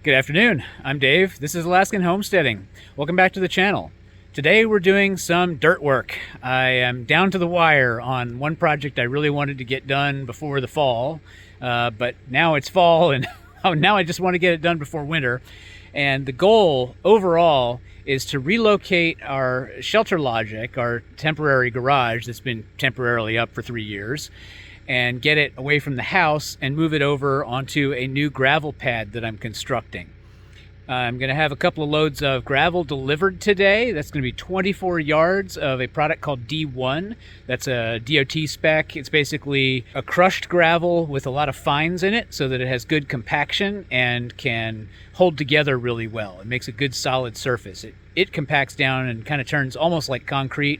Good afternoon, I'm Dave. This is Alaskan Homesteading. Welcome back to the channel. Today we're doing some dirt work. I am down to the wire on one project I really wanted to get done before the fall, but now it's fall and now I just want to get it done before winter. And the goal overall is to relocate our Shelter Logic, our temporary garage that's been temporarily up for 3 years, and get it away from the house and move it over onto a new gravel pad that I'm constructing. I'm going to have a couple of loads of gravel delivered today. That's going to be 24 yards of a product called D1. That's a DOT spec. It's basically a crushed gravel with a lot of fines in it so that it has good compaction and can hold together really well. It makes a good solid surface. It compacts down and kind of turns almost like concrete.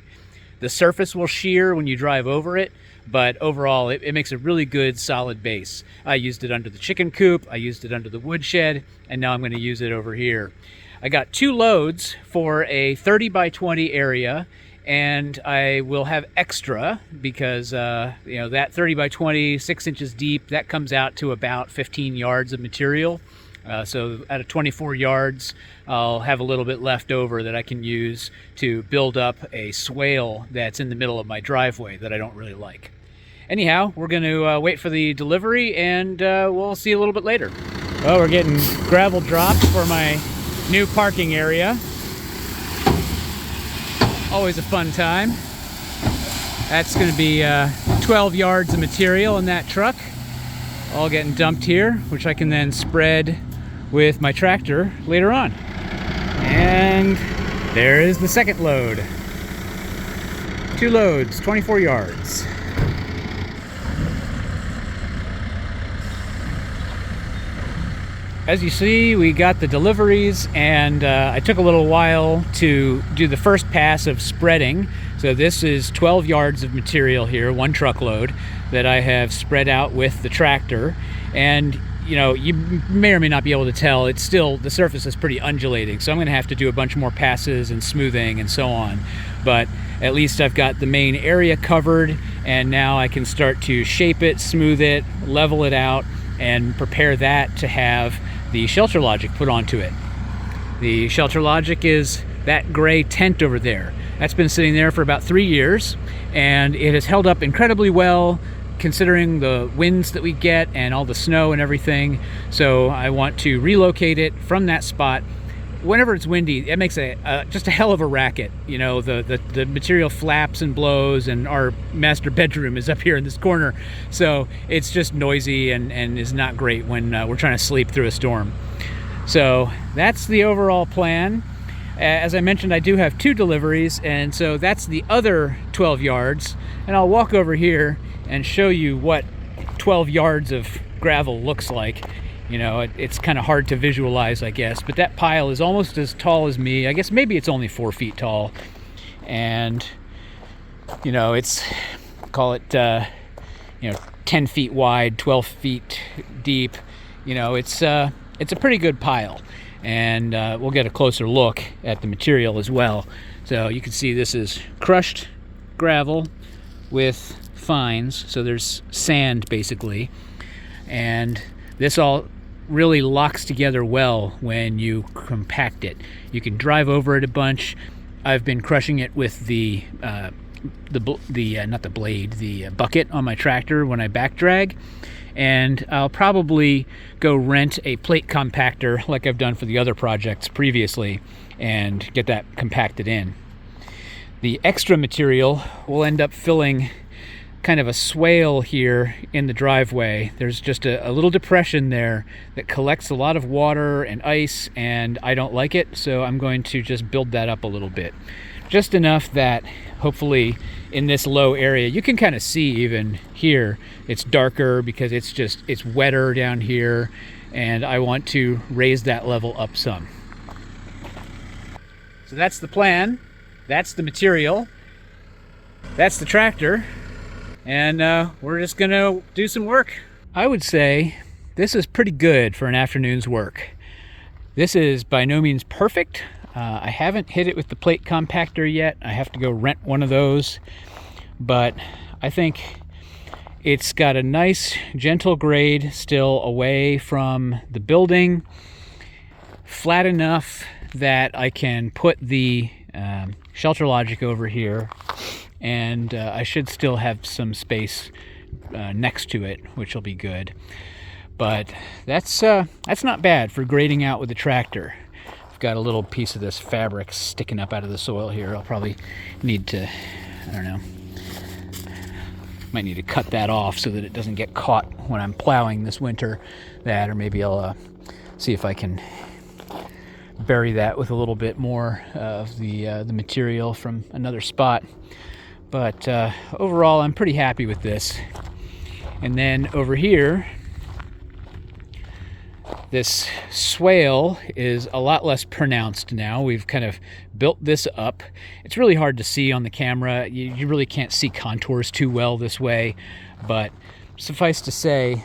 The surface will shear when you drive over it, but overall it makes a really good solid base. I used it under the chicken coop, I used it under the woodshed, and now I'm going to use it over here. I got 2 loads for a 30 by 20 area, and I will have extra because that 30 by 20, 6 inches deep, that comes out to about 15 yards of material. So out of 24 yards, I'll have a little bit left over that I can use to build up a swale that's in the middle of my driveway that I don't really like. Anyhow, we're going to wait for the delivery, and we'll see you a little bit later. Well, we're getting gravel dropped for my new parking area. Always a fun time. That's going to be 12 yards of material in that truck, all getting dumped here, which I can then spread with my tractor later on. And there is the second load. 2 loads, 24 yards. As you see, we got the deliveries, and I took a little while to do the first pass of spreading. So this is 12 yards of material here, 1 truckload, that I have spread out with the tractor. And you may or may not be able to tell, it's still, the surface is pretty undulating, so I'm going to have to do a bunch more passes and smoothing and so on. But at least I've got the main area covered, and now I can start to shape it, smooth it, level it out, and prepare that to have the Shelter Logic put onto it. The Shelter Logic is that gray tent over there. That's been sitting there for about 3 years, and it has held up incredibly well considering the winds that we get and all the snow and everything. So I want to relocate it from that spot. Whenever it's windy, it makes just a hell of a racket. The material flaps and blows, and our master bedroom is up here in this corner, so it's just noisy and is not great when we're trying to sleep through a storm. So that's the overall plan. As I mentioned, I do have 2 deliveries, and so that's the other 12 yards, and I'll walk over here and show you what 12 yards of gravel looks like. It's kind of hard to visualize, I guess, but that pile is almost as tall as me. I guess maybe it's only 4 feet tall, and it's, call it 10 feet wide, 12 feet deep. It's a pretty good pile, and we'll get a closer look at the material as well. So you can see this is crushed gravel with fines, so there's sand basically, and this all really locks together well when you compact it. You can drive over it a bunch. I've been crushing it with the bucket on my tractor when I back drag, and I'll probably go rent a plate compactor like I've done for the other projects previously and get that compacted in. The extra material will end up filling kind of a swale here in the driveway. There's just a little depression there that collects a lot of water and ice, and I don't like it, so I'm going to just build that up a little bit. Just enough that hopefully in this low area, you can kind of see even here, it's darker because it's wetter down here, and I want to raise that level up some. So that's the plan. That's the material. That's the tractor. And we're just going to do some work. I would say this is pretty good for an afternoon's work. This is by no means perfect. I haven't hit it with the plate compactor yet. I have to go rent one of those. But I think it's got a nice gentle grade still away from the building. flat enough that I can put the shelter logic over here, and I should still have some space next to it, which will be good. But that's not bad for grading out with the tractor. I've got a little piece of this fabric sticking up out of the soil here. I'll probably need to, I don't know, might need to cut that off so that it doesn't get caught when I'm plowing this winter. That, or maybe I'll see if I can bury that with a little bit more of the material from another spot. But overall, I'm pretty happy with this. And then over here, this swale is a lot less pronounced now. We've kind of built this up. It's really hard to see on the camera. You really can't see contours too well this way, but suffice to say,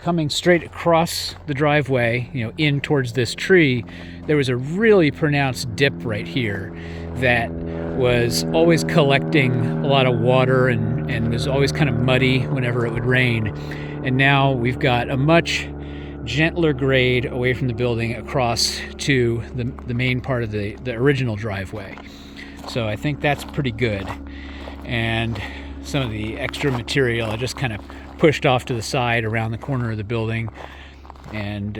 coming straight across the driveway, you know, in towards this tree, there was a really pronounced dip right here that was always collecting a lot of water and was always kind of muddy whenever it would rain. And now we've got a much gentler grade away from the building across to the main part of the original driveway. So I think that's pretty good. And some of the extra material I just kind of pushed off to the side around the corner of the building, and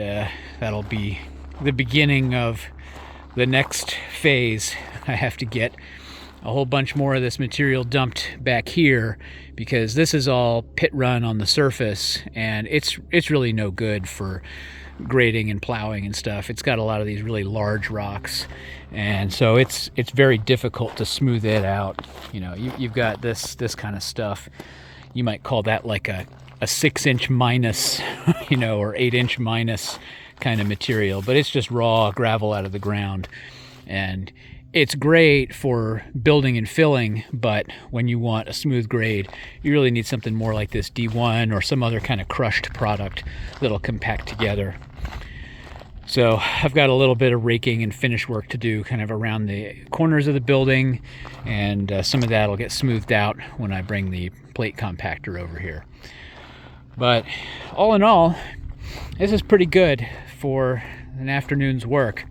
that'll be the beginning of the next phase. I have to get a whole bunch more of this material dumped back here because this is all pit run on the surface, and it's really no good for grading and plowing and stuff. It's got a lot of these really large rocks, and so it's very difficult to smooth it out. You know, you've got this kind of stuff. You might call that like a 6-inch minus, you know, or 8-inch minus kind of material, but it's just raw gravel out of the ground. And it's great for building and filling, but when you want a smooth grade, you really need something more like this D1 or some other kind of crushed product that'll compact together. So I've got a little bit of raking and finish work to do kind of around the corners of the building, and some of that will get smoothed out when I bring the plate compactor over here. But all in all, this is pretty good for an afternoon's work.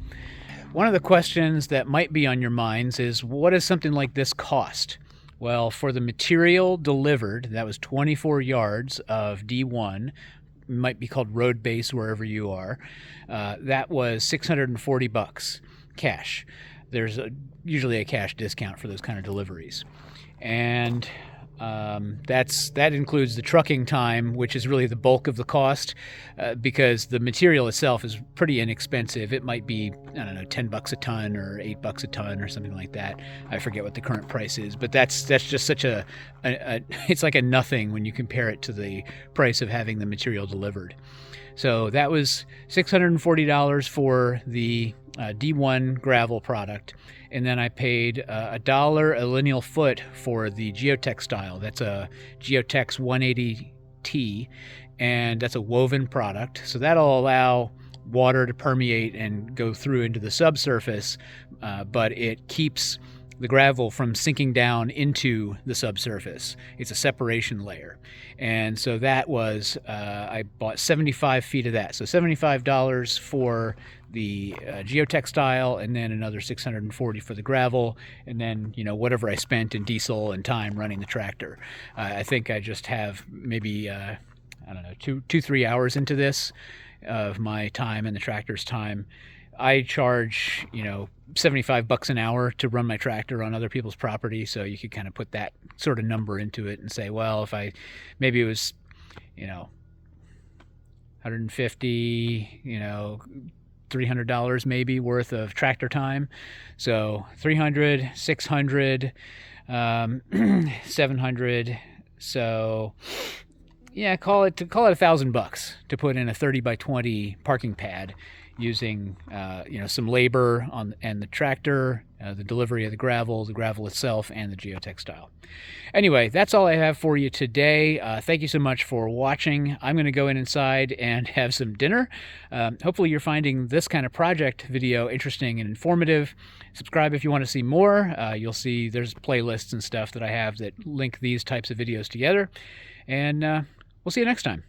One of the questions that might be on your minds is, what does something like this cost? Well, for the material delivered, that was 24 yards of D1, might be called road base wherever you are, that was $640 cash. There's usually a cash discount for those kind of deliveries. And that includes the trucking time, which is really the bulk of the cost, because the material itself is pretty inexpensive. It might be, I don't know, $10 a ton or $8 a ton or something like that. I forget what the current price is, but that's just such a it's like a nothing when you compare it to the price of having the material delivered. So that was $640 for the D1 gravel product. And then I paid $1 a lineal foot for the geotextile. That's a Geotex 180T, and that's a woven product. So that'll allow water to permeate and go through into the subsurface, but it keeps the gravel from sinking down into the subsurface. It's a separation layer. And so that was, I bought 75 feet of that. So $75 for the geotextile, and then another $640 for the gravel, and then, you know, whatever I spent in diesel and time running the tractor. I think I just have maybe, I don't know, 3 hours into this of my time and the tractor's time. I charge, you know, $75 an hour to run my tractor on other people's property, so you could kind of put that sort of number into it and say, well, if maybe it was, you know, $150, you know, $300 maybe worth of tractor time. So $300, $600, $700. So yeah, call it $1,000 to put in a 30 by 20 parking pad, using you know, some labor and the tractor, the delivery of the gravel itself, and the geotextile. Anyway, that's all I have for you today. Thank you so much for watching. I'm going to go inside and have some dinner. Hopefully you're finding this kind of project video interesting and informative. Subscribe if you want to see more. You'll see there's playlists and stuff that I have that link these types of videos together. And we'll see you next time.